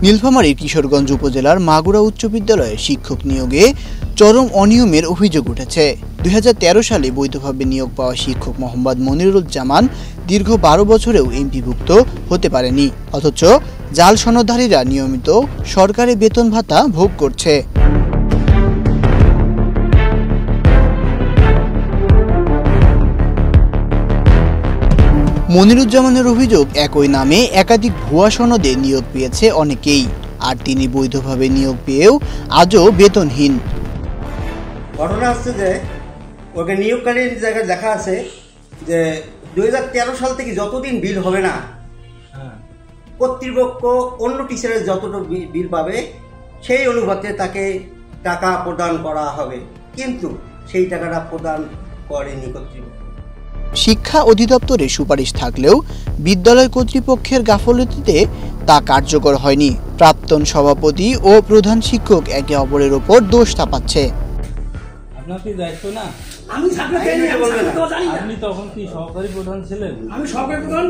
নীলফামারীর কিশোরগঞ্জ উপজেলার মাগুরা উচ্চ বিদ্যালয়ে শিক্ষক নিয়োগে চরম অনিয়মের অভিযোগ উঠেছে। 2013 সালে বৈধভাবে নিয়োগ পাওয়া শিক্ষক মোহাম্মদ মনিরুজ্জামান দীর্ঘ 12 বছরেও এমপিভুক্ত হতে পারেনি, অথচ জাল সনদধারীরা নিয়মিত সরকারি বেতন ভাতা ভোগ করছে। মনিরুজ্জামানের অভিযোগ, একই নামে একাধিক ভুয়া সনদে নিয়োগ পেয়েছে অনেকেই, আর তিনি বৈধভাবে নিয়োগ পেয়েও আজও বেতনহীন। ঘটনা হচ্ছে যে ওকে নিয়োগকারীর জায়গায় দেখা আছে যে 2013 সাল থেকে যতদিন বিল হবে না, কর্তৃপক্ষ অন্য টিচারের যতটুকু বিল পাবে সেই অনুপাতে তাকে টাকা প্রদান করা হবে, কিন্তু সেই টাকাটা প্রদান করেনি কর্তৃপক্ষ। শিক্ষা অধিদপ্তরের সুপারিশ থাকলেও বিদ্যালয় কর্তৃপক্ষের গাফলতিতে তা কার্যকর হয়নি। প্রাক্তন সভাপতি ও প্রধান শিক্ষক একে অপরের ওপর দোষ চাপাচ্ছে। আপনার কি দায়িত্ব না? আপনি তখন কি সহকারী প্রধান ছিলেন? আমি সহকারী প্রধান।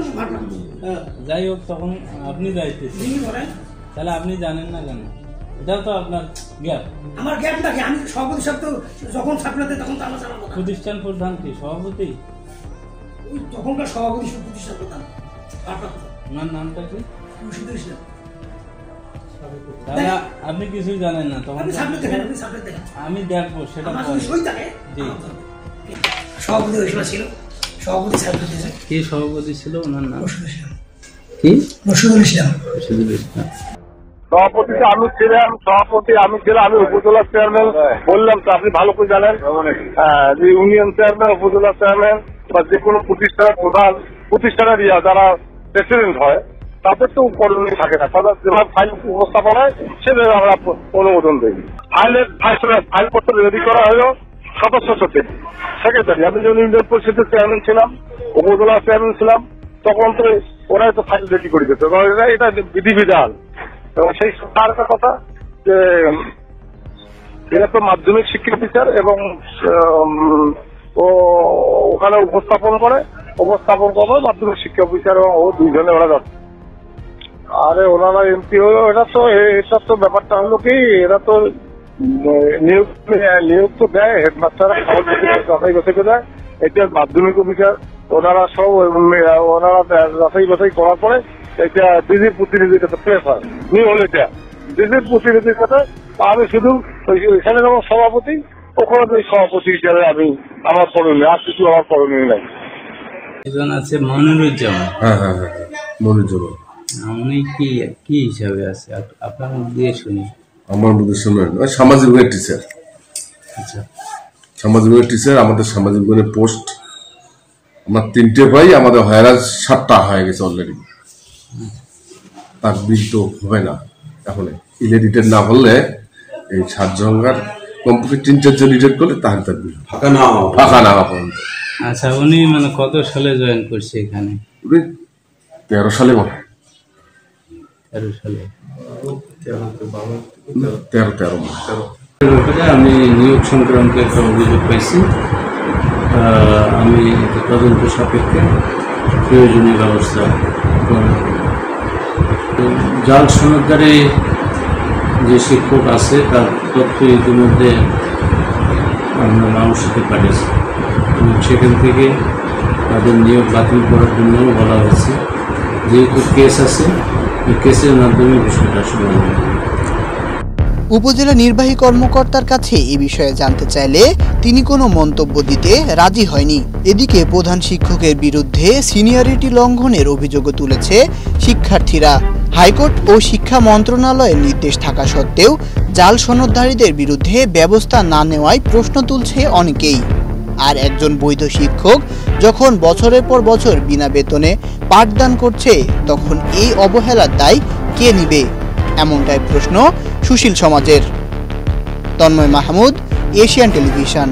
যাই হোক, তখন আপনি দায়িত্বে ছিলেন, তাহলে আপনি জানেন না কেন? এটাও তো আপনার গ্যাপ। আমার গ্যাপ নাকি? আমি সভাপতি সব তো যখন ছাত্রদের তখন তো আলোচনা করতাম। প্রতিষ্ঠান প্রধান কি সভাপতি? তখনকার সভাপতি প্রতিষ্ঠান প্রধান। ওনার নামটা কি? রশিদুল ইসলাম। আপনি কিছুই জানেন না তখন? আমি দেখবো সেটা। সভাপতি ছিল, সভাপতি কি সভাপতি ছিল? ওনার নাম কি? রশিদুল ইসলাম। সভাপতি আমি ছিলাম, আমি উপজেলা চেয়ারম্যান বললাম তো, আপনি ভালো করে জানেন যে ইউনিয়ন চেয়ারম্যান, উপজেলা চেয়ারম্যান বা যে কোনো প্রতিষ্ঠানের প্রধান, প্রতিষ্ঠানের যারা প্রেসিডেন্ট হয় তাদের তো করণীয় থাকে না, তাদের যেভাবে ফাইল উপস্থাপন হয় সেভাবে আমরা অনুমোদন দিই। ফাইলপত্র রেডি করা হলো সদস্য সচিব, সেক্রেটারি। আমি যখন ইউনিয়ন পরিষদের চেয়ারম্যান ছিলাম, উপজেলা চেয়ারম্যান ছিলাম, তখন তো ওরাই তো ফাইল রেডি করে দিত, এটা বিধিবিধান। এবং সেই আরেকটা কথা যে এরা তো মাধ্যমিক শিক্ষা টিচার এবং ও ওখানে উপস্থাপন করে মাধ্যমিক শিক্ষা অফিসার, এবং ও দুইজনে ওরা যাচ্ছে। আরে ওনারা এমপি হলো, এটা তো ব্যাপারটা হলো কি, এরা তো নিয়োগ তো দেয়, হেডমাস্টাররা যাচাই বাছাই করে দেয়। এটা মাধ্যমিক অফিসার ওনারা সব যাচাই বাছাই করার পরে এটা ডিজির প্রতিনিধির কাছে প্রেস হয়। নিয়ে হলো এটা ডিজির প্রতিনিধির কাছে। আমি শুধু এখানে যেমন সভাপতি, ওখানে তো সভাপতি হিসাবে আমি আমার করণীয়, আর কিছু আমার করণীয় নাই। একজন আছে মনিরুজ্জামান। হ্যাঁ, মনিরুজ্জামান। উনি কি হিসাবে আছে আপনার মুখ দিয়ে শুনি? আমার মধ্যে শুনেন, সামাজিক বিজ্ঞানের টিচার। আচ্ছা, সামাজিক বিজ্ঞানের টিচার। আমাদের সামাজিক বিজ্ঞানের পোস্ট আমরা 3টে পাই, আমাদের হয়রাজ 7টা হয়ে গেছে অলরেডি। তার বিল তো হবে না এখন, ইলেডিটেড না হলে এই 7 জনকার কমপ্লিট 3-4 জন রিটেড করলে তাহলে তার বিল ফাঁকা না হওয়া পর্যন্ত। আচ্ছা, উনি মানে কত সালে জয়েন করছে এখানে? 13 সালে মনে হয়। 13 সালে? 13 আমি নিয়োগ সংক্রান্ত একটা অভিযোগ পাইছি। আমি তদন্ত সাপেক্ষে প্রয়োজনীয় ব্যবস্থা করব। জাল সনদধারী যে শিক্ষক আছে তার তথ্য ইতিমধ্যে আমরা মানুষ সাথে পাঠিয়েছি, এবং সেখান থেকে তাদের নিয়োগ বাতিল করার জন্য বলা হয়েছে। যেহেতু কেস আছে, এই কেসের মাধ্যমে বিষয়টা সমাধান হবে। উপজেলা নির্বাহী কর্মকর্তার কাছে এ বিষয়ে জানতে চাইলে তিনি কোনো মন্তব্য দিতে রাজি হয়নি। এদিকে প্রধান শিক্ষকের বিরুদ্ধে সিনিয়রিটি লঙ্ঘনের অভিযোগও তুলেছে শিক্ষার্থীরা। হাইকোর্ট ও শিক্ষা মন্ত্রণালয়ের নির্দেশ থাকা সত্ত্বেও জাল সনদধারীদের বিরুদ্ধে ব্যবস্থা না নেওয়ায় প্রশ্ন তুলছে অনেকেই। আর একজন বৈধ শিক্ষক যখন বছরের পর বছর বিনা বেতনে পাঠদান করছে, তখন এই অবহেলার দায় কে নিবে? এমনটাই প্রশ্ন সুশীল সমাজের। Tanmoy Mahmud, Asian television.